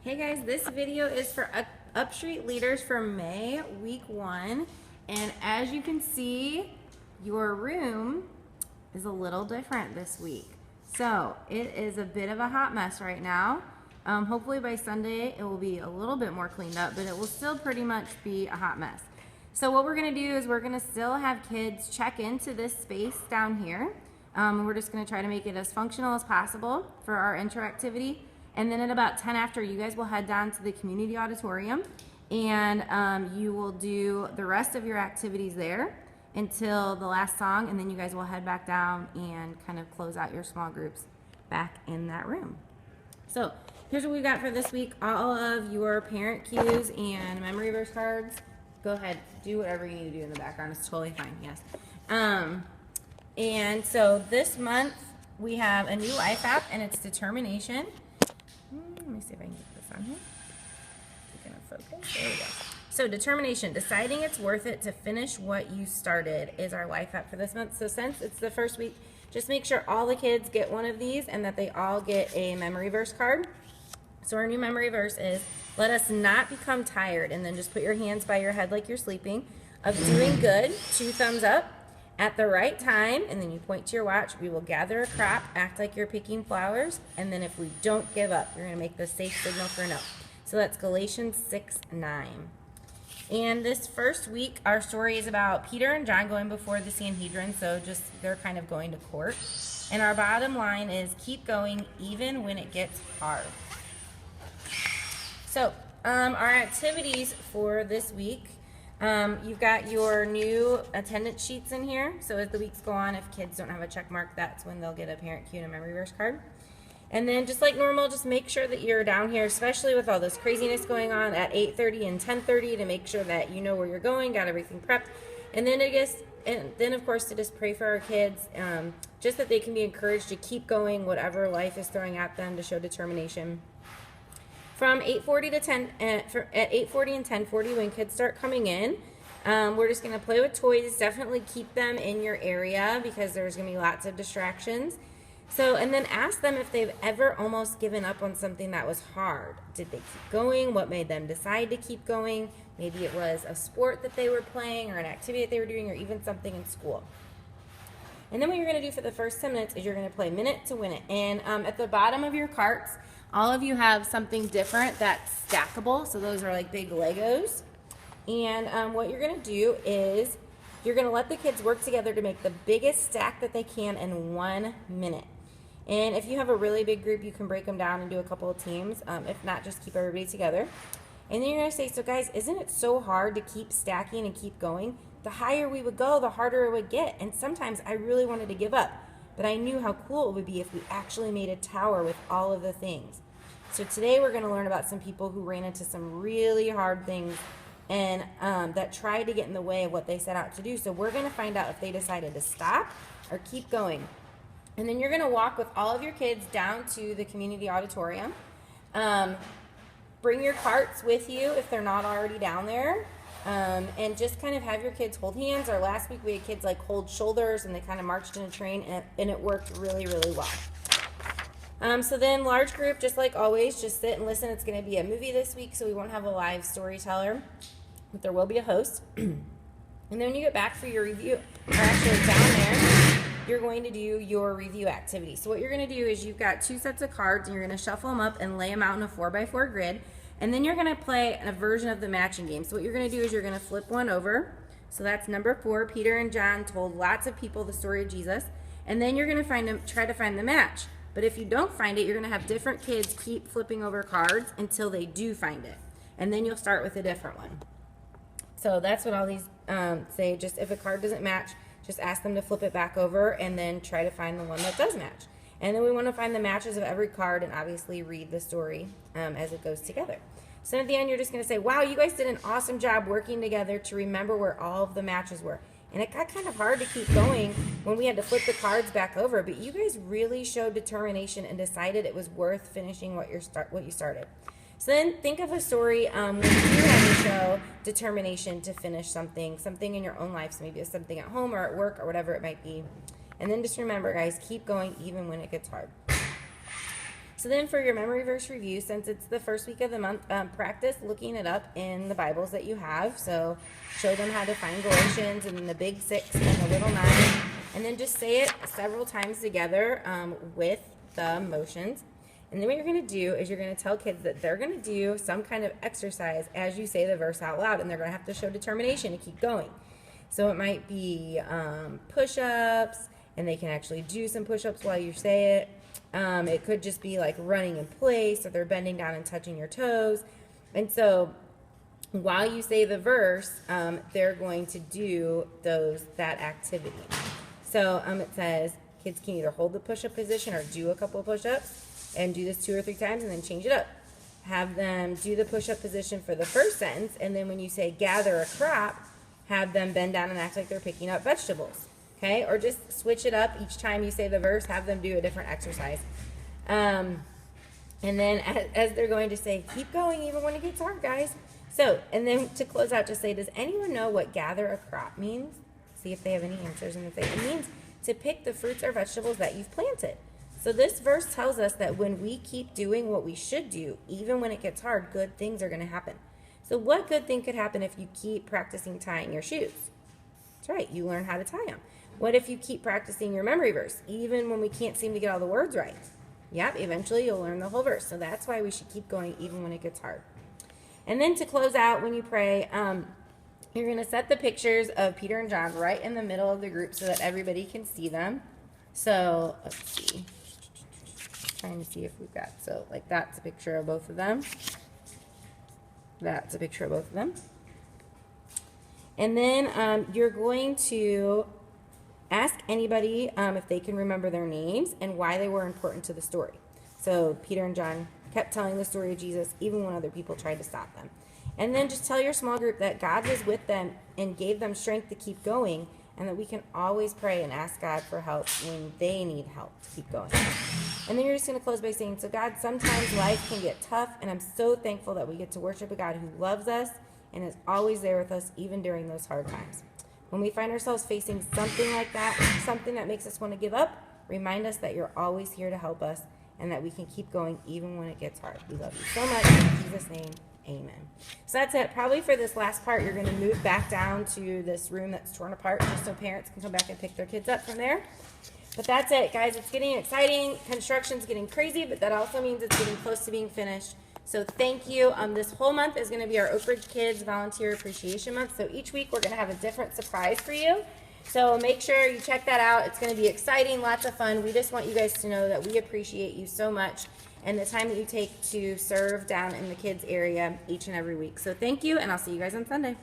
Hey guys, this video is for Upstreet leaders for May, week 1. And as you can see, your room is a little different this week. So it is a bit of a hot mess right now. Hopefully by Sunday it will be a little bit more cleaned up, but it will still pretty much be a hot mess. So what we're gonna do is we're gonna still have kids check into this space down here. We're just gonna try to make it as functional as possible for our intro activity. And then at about 10 after, you guys will head down to the community auditorium and you will do the rest of your activities there until the last song, and then you guys will head back down and kind of close out your small groups back in that room. So here's what we've got for this week. All of your parent cues and memory verse cards. Go ahead, do whatever you need to do in the background. It's totally fine, yes. And so this month we have a new life app, and it's Determination. Let me see if I can get this on here. Is it gonna focus? There we go. So Determination, deciding it's worth it to finish what you started, is our life app for this month. So since it's the first week, just make sure all the kids get one of these and that they all get a memory verse card. So our new memory verse is, let us not become tired, and then just put your hands by your head like you're sleeping, of doing good, 2 thumbs up, at the right time, and then you point to your watch. We will gather a crop, act like you're picking flowers, and then if we don't give up, you're gonna make the safe signal for no. So that's Galatians 6:9. And this first week, our story is about Peter and John going before the Sanhedrin, so just they're kind of going to court. And our bottom line is, keep going even when it gets hard. So our activities for this week, you've got your new attendance sheets in here. So as the weeks go on, if kids don't have a check mark, that's when they'll get a parent cue and a memory verse card. And then just like normal, just make sure that you're down here, especially with all this craziness going on, at 8:30 and 10:30 to make sure that you know where you're going, got everything prepped. And then of course to just pray for our kids, just that they can be encouraged to keep going whatever life is throwing at them, to show determination. From 8:40 to 10, at 8:40 and 10:40, when kids start coming in, we're just gonna play with toys. Definitely keep them in your area because there's gonna be lots of distractions. So, and then ask them if they've ever almost given up on something that was hard. Did they keep going? What made them decide to keep going? Maybe it was a sport that they were playing, or an activity that they were doing, or even something in school. And then what you're gonna do for the first 10 minutes is you're gonna play Minute to Win It. And at the bottom of your carts, all of you have something different that's stackable. So those are like big Legos. And what you're gonna do is you're gonna let the kids work together to make the biggest stack that they can in 1 minute. And if you have a really big group, you can break them down and do a couple of teams. If not, just keep everybody together. And then you're gonna say, so guys, isn't it so hard to keep stacking and keep going? The higher we would go, the harder it would get. And sometimes I really wanted to give up, but I knew how cool it would be if we actually made a tower with all of the things. So today we're gonna learn about some people who ran into some really hard things and that tried to get in the way of what they set out to do. So we're gonna find out if they decided to stop or keep going. And then you're gonna walk with all of your kids down to the community auditorium. Bring your carts with you if they're not already down there. And just kind of have your kids hold hands. Or last week we had kids like hold shoulders, and they kind of marched in a train, and it worked really, really well. So then large group, just like always, just sit and listen. It's gonna be a movie this week, so we won't have a live storyteller, but there will be a host. And then when you get back for your review, or actually down there, you're going to do your review activity. So what you're gonna do is you've got 2 sets of cards, and you're gonna shuffle them up and lay them out in a 4x4 grid. And then you're gonna play a version of the matching game. So what you're gonna do is you're gonna flip one over. So that's number 4. Peter and John told lots of people the story of Jesus. And then you're gonna try to find the match. But if you don't find it, you're gonna have different kids keep flipping over cards until they do find it. And then you'll start with a different one. So that's what all these say. Just if a card doesn't match, just ask them to flip it back over and then try to find the one that does match. And then we wanna find the matches of every card and obviously read the story as it goes together. So at the end, you're just gonna say, wow, you guys did an awesome job working together to remember where all of the matches were. And it got kind of hard to keep going when we had to flip the cards back over, but you guys really showed determination and decided it was worth finishing what you started. So then think of a story when you had to show determination to finish something in your own life. So maybe it's something at home or at work or whatever it might be. And then just remember, guys, keep going even when it gets hard. So then for your memory verse review, since it's the first week of the month, practice looking it up in the Bibles that you have. So show them how to find Galatians and then the big 6 and the little 9. And then just say it several times together with the motions. And then what you're going to do is you're going to tell kids that they're going to do some kind of exercise as you say the verse out loud. And they're going to have to show determination to keep going. So it might be push-ups, and they can actually do some push-ups while you say it. It could just be like running in place, or they're bending down and touching your toes. And so while you say the verse, they're going to do that activity. So it says kids can either hold the push-up position or do a couple of push-ups and do this 2 or 3 times and then change it up. Have them do the push-up position for the first sentence, and then when you say gather a crop, have them bend down and act like they're picking up vegetables. Okay, or just switch it up each time you say the verse, have them do a different exercise. And then as they're going to say, keep going even when it gets hard, guys. So, and then to close out, just say, does anyone know what gather a crop means? See if they have any answers. And if it means to pick the fruits or vegetables that you've planted. So this verse tells us that when we keep doing what we should do, even when it gets hard, good things are going to happen. So what good thing could happen if you keep practicing tying your shoes? That's right, you learn how to tie them. What if you keep practicing your memory verse, even when we can't seem to get all the words right? Yep, eventually you'll learn the whole verse. So that's why we should keep going even when it gets hard. And then to close out, when you pray, you're going to set the pictures of Peter and John right in the middle of the group so that everybody can see them. So let's see. Trying to see if we've got, so like that's a picture of both of them. That's a picture of both of them. And then you're going to ask anybody if they can remember their names and why they were important to the story. So Peter and John kept telling the story of Jesus even when other people tried to stop them. And then just tell your small group that God was with them and gave them strength to keep going, and that we can always pray and ask God for help when they need help to keep going. And then you're just going to close by saying, so God, sometimes life can get tough, and I'm so thankful that we get to worship a God who loves us and is always there with us even during those hard times. When we find ourselves facing something like that, something that makes us want to give up, remind us that you're always here to help us and that we can keep going even when it gets hard. We love you so much. In Jesus' name, amen. So that's it. Probably for this last part, you're going to move back down to this room that's torn apart just so parents can come back and pick their kids up from there. But that's it, guys. It's getting exciting. Construction's getting crazy, but that also means it's getting close to being finished. So thank you. This whole month is going to be our Oak Ridge Kids Volunteer Appreciation Month. So each week we're going to have a different surprise for you. So make sure you check that out. It's going to be exciting, lots of fun. We just want you guys to know that we appreciate you so much and the time that you take to serve down in the kids area each and every week. So thank you, and I'll see you guys on Sunday.